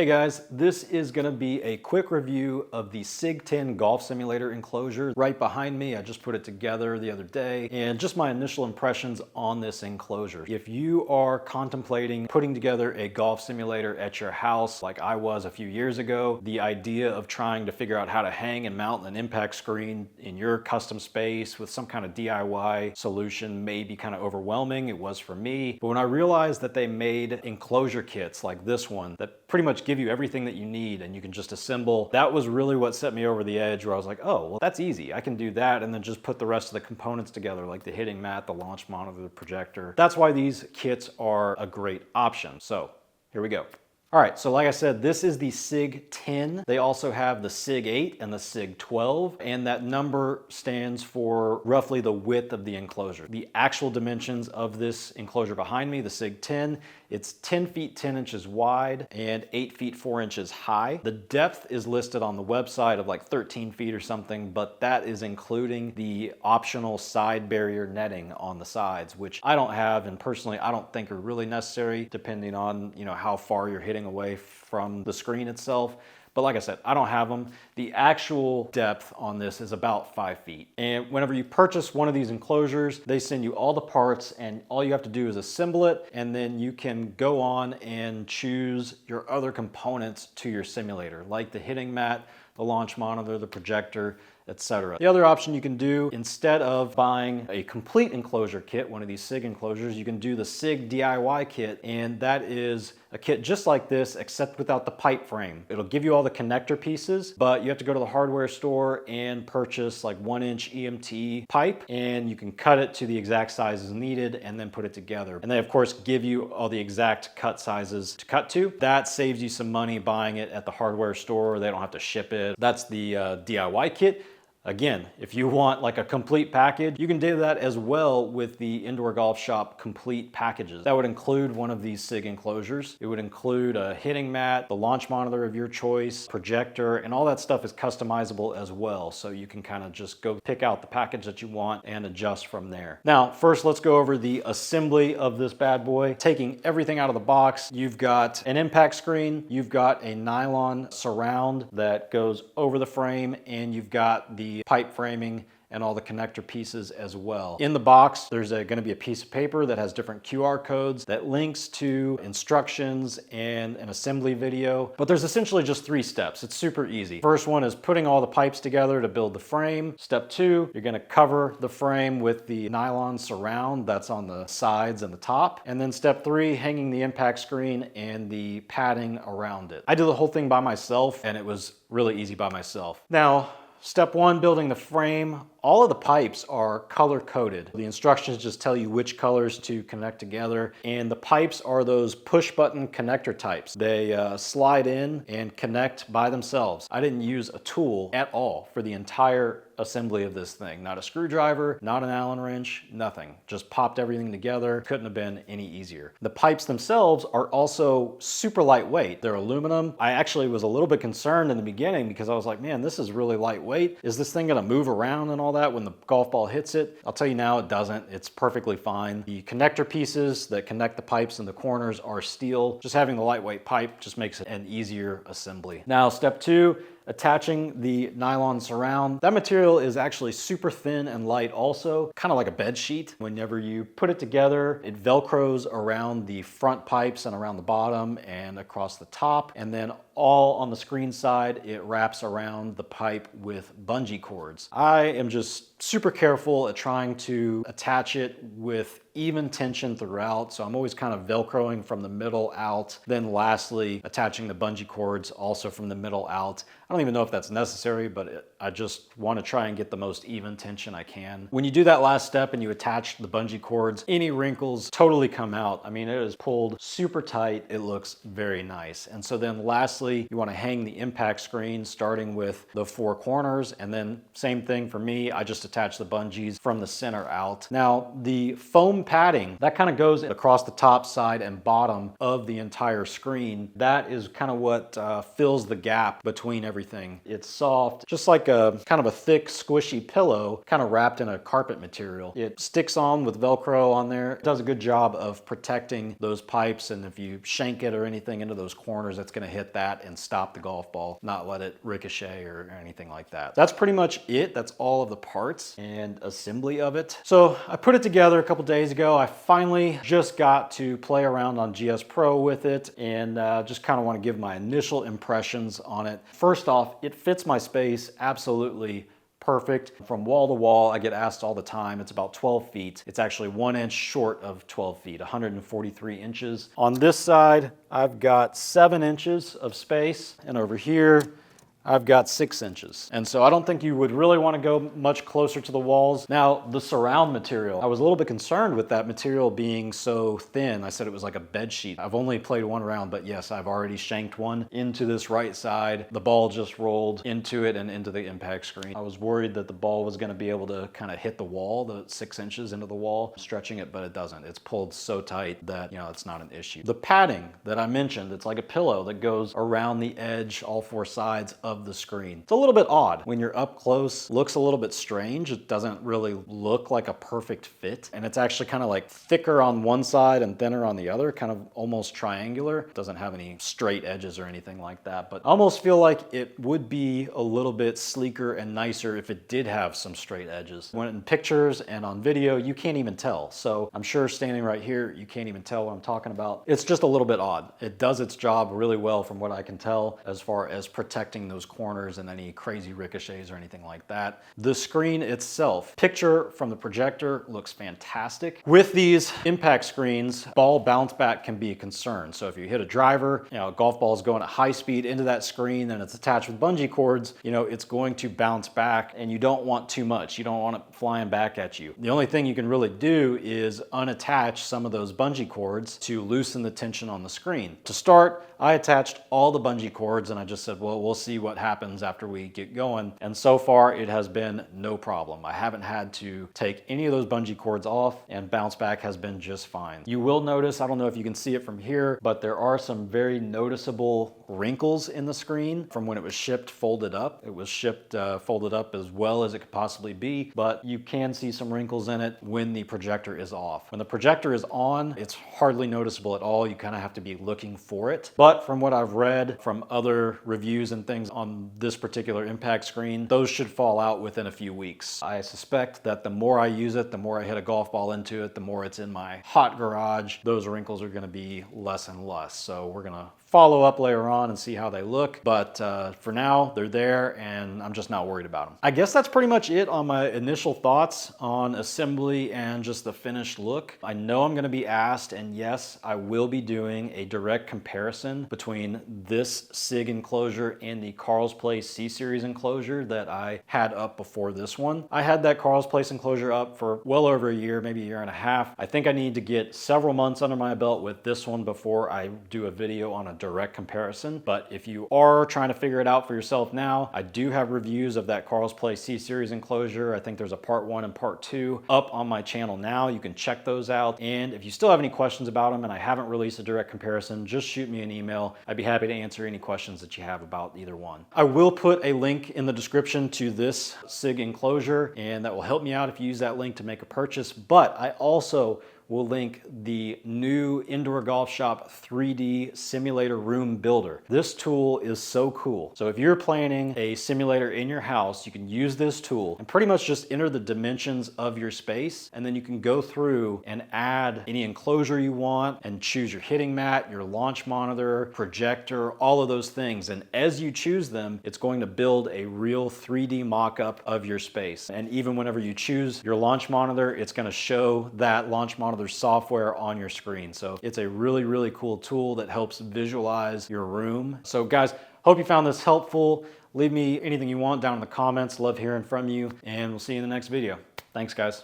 Hey guys, this is going to be a quick review of the SIG10 golf simulator enclosure. Right behind me, I just put it together the other day, and just my initial impressions on this enclosure. If you are contemplating putting together a golf simulator at your house like I was a few years ago, the idea of trying to figure out how to hang and mount an impact screen in your custom space with some kind of DIY solution may be kind of overwhelming. It was for me. But when I realized that they made enclosure kits like this one that pretty much give you everything that you need and you can just assemble, that was really what set me over the edge, where I was like, oh, well, that's easy. I can do that and then just put the rest of the components together, like the hitting mat, the launch monitor, the projector. That's why these kits are a great option. So here we go. All right, so like I said, this is the SIG10. They also have the SIG8 and the SIG12, and that number stands for roughly the width of the enclosure. The actual dimensions of this enclosure behind me, the SIG10, it's 10 feet 10 inches wide and 8 feet 4 inches high. The depth is listed on the website of like 13 feet or something, but that is including the optional side barrier netting on the sides, which I don't have, and personally I don't think are really necessary depending on, you know, how far you're hitting away from the screen itself. But like I said, I don't have them. The actual depth on this is about 5 feet. And whenever you purchase one of these enclosures, they send you all the parts and all you have to do is assemble it, and then you can go on and choose your other components to your simulator, like the hitting mat, the launch monitor, the projector, etc. The other option you can do, instead of buying a complete enclosure kit, one of these SIG enclosures, you can do the SIG DIY kit, and that is a kit just like this, except without the pipe frame. It'll give you all the connector pieces, but you have to go to the hardware store and purchase like 1-inch EMT pipe, and you can cut it to the exact sizes needed and then put it together. And they of course give you all the exact cut sizes to cut to. That saves you some money buying it at the hardware store. They don't have to ship it. That's the DIY kit. Again, if you want like a complete package, you can do that as well with the Indoor Golf Shop complete packages. That would include one of these SIG enclosures. It would include a hitting mat, the launch monitor of your choice, projector, and all that stuff is customizable as well. So you can kind of just go pick out the package that you want and adjust from there. Now, first let's go over the assembly of this bad boy. Taking everything out of the box, you've got an impact screen, you've got a nylon surround that goes over the frame, and you've got the pipe framing and all the connector pieces as well. In the box, there's going to be a piece of paper that has different QR codes that links to instructions and an assembly video. But there's essentially just 3 steps. It's super easy. First one is putting all the pipes together to build the frame. Step 2, you're going to cover the frame with the nylon surround that's on the sides and the top. And then step 3, hanging the impact screen and the padding around it. I did the whole thing by myself, and it was really easy by myself. Now, step 1, building the frame. All of the pipes are color coded. The instructions just tell you which colors to connect together, and the pipes are those push button connector types. They slide in and connect by themselves. I didn't use a tool at all for the entire assembly of this thing. Not a screwdriver, not an Allen wrench, nothing. Just popped everything together. Couldn't have been any easier. The pipes themselves are also super lightweight. They're aluminum. I actually was a little bit concerned in the beginning because I was like, man, this is really lightweight. Is this thing gonna move around and all that when the golf ball hits it? I'll tell you now, it doesn't. It's perfectly fine. The connector pieces that connect the pipes in the corners are steel. Just having the lightweight pipe just makes it an easier assembly. Now, step 2, attaching the nylon surround. That material is actually super thin and light also, kind of like a bed sheet. Whenever you put it together, it velcros around the front pipes and around the bottom and across the top, and then all on the screen side, it wraps around the pipe with bungee cords. I am just super careful at trying to attach it with even tension throughout, so I'm always kind of velcroing from the middle out, then lastly attaching the bungee cords also from the middle out. I don't even know if that's necessary, but I just want to try and get the most even tension I can. When you do that last step and you attach the bungee cords, any wrinkles totally come out. I mean, it is pulled super tight. It looks very nice. And so then lastly, you want to hang the impact screen starting with the 4 corners, and then same thing for me. I just attach the bungees from the center out. Now, the foam padding, that kind of goes across the top, side, and bottom of the entire screen. That is kind of what fills the gap between everything. It's soft, just like a kind of a thick, squishy pillow, kind of wrapped in a carpet material. It sticks on with Velcro on there. It does a good job of protecting those pipes, and if you shank it or anything into those corners, it's going to hit that. that and stop the golf ball, not let it ricochet or anything like that. That's pretty much it. That's all of the parts and assembly of it. So I put it together a couple days ago. I finally just got to play around on GSPRO with it and just kind of want to give my initial impressions on it. First off, it fits my space absolutely perfect. From wall to wall, I get asked all the time, it's about 12 feet. It's actually 1 inch short of 12 feet, 143 inches. On this side, I've got 7 inches of space, and over here, I've got 6 inches. And so I don't think you would really want to go much closer to the walls. Now, the surround material, I was a little bit concerned with that material being so thin. I said it was like a bed sheet. I've only played one round, but yes, I've already shanked one into this right side. The ball just rolled into it and into the impact screen. I was worried that the ball was going to be able to kind of hit the wall, the 6 inches into the wall, stretching it, but it doesn't. It's pulled so tight that, you know, it's not an issue. The padding that I mentioned, it's like a pillow that goes around the edge, all 4 sides of the screen. It's a little bit odd. When you're up close, looks a little bit strange. It doesn't really look like a perfect fit. And it's actually kind of like thicker on one side and thinner on the other, kind of almost triangular. It doesn't have any straight edges or anything like that, but I almost feel like it would be a little bit sleeker and nicer if it did have some straight edges. When in pictures and on video, you can't even tell. So I'm sure standing right here, you can't even tell what I'm talking about. It's just a little bit odd. It does its job really well from what I can tell as far as protecting those corners and any crazy ricochets or anything like that. The screen itself, picture from the projector, looks fantastic. With these impact screens, ball bounce back can be a concern. So if you hit a driver, you know, a golf ball is going at high speed into that screen and it's attached with bungee cords, you know, it's going to bounce back and you don't want too much. You don't want it flying back at you. The only thing you can really do is unattach some of those bungee cords to loosen the tension on the screen. To start, I attached all the bungee cords and I just said, well, we'll see what happens after we get going. And so far it has been no problem. I haven't had to take any of those bungee cords off and bounce back has been just fine. You will notice, I don't know if you can see it from here, but there are some very noticeable wrinkles in the screen from when it was shipped folded up. It was shipped folded up as well as it could possibly be, but you can see some wrinkles in it when the projector is off. When the projector is on, it's hardly noticeable at all. You kind of have to be looking for it. But from what I've read from other reviews and things on this particular impact screen, those should fall out within a few weeks. I suspect that the more I use it, the more I hit a golf ball into it, the more it's in my hot garage, those wrinkles are going to be less and less. So we're going to follow up later on and see how they look. But for now, they're there and I'm just not worried about them. I guess that's pretty much it on my initial thoughts on assembly and just the finished look. I know I'm gonna be asked, and yes, I will be doing a direct comparison between this SIG enclosure and the Carl's Place C-Series enclosure that I had up before this one. I had that Carl's Place enclosure up for well over a year, maybe a year and a half. I think I need to get several months under my belt with this one before I do a video on a direct comparison. But if you are trying to figure it out for yourself now, I do have reviews of that Carl's Place C-Series enclosure. I think there's a part 1 and part 2 up on my channel now. You can check those out. And if you still have any questions about them and I haven't released a direct comparison, just shoot me an email. I'd be happy to answer any questions that you have about either one. I will put a link in the description to this SIG enclosure, and that will help me out if you use that link to make a purchase. But I also will link the new Indoor Golf Shop 3D Simulator Room Builder. This tool is so cool. So if you're planning a simulator in your house, you can use this tool and pretty much just enter the dimensions of your space, and then you can go through and add any enclosure you want and choose your hitting mat, your launch monitor, projector, all of those things. And as you choose them, it's going to build a real 3D mock-up of your space. And even whenever you choose your launch monitor, it's going to show that launch monitor software on your screen. So it's a really, really cool tool that helps visualize your room. So guys, hope you found this helpful. Leave me anything you want down in the comments. Love hearing from you, and we'll see you in the next video. Thanks, guys.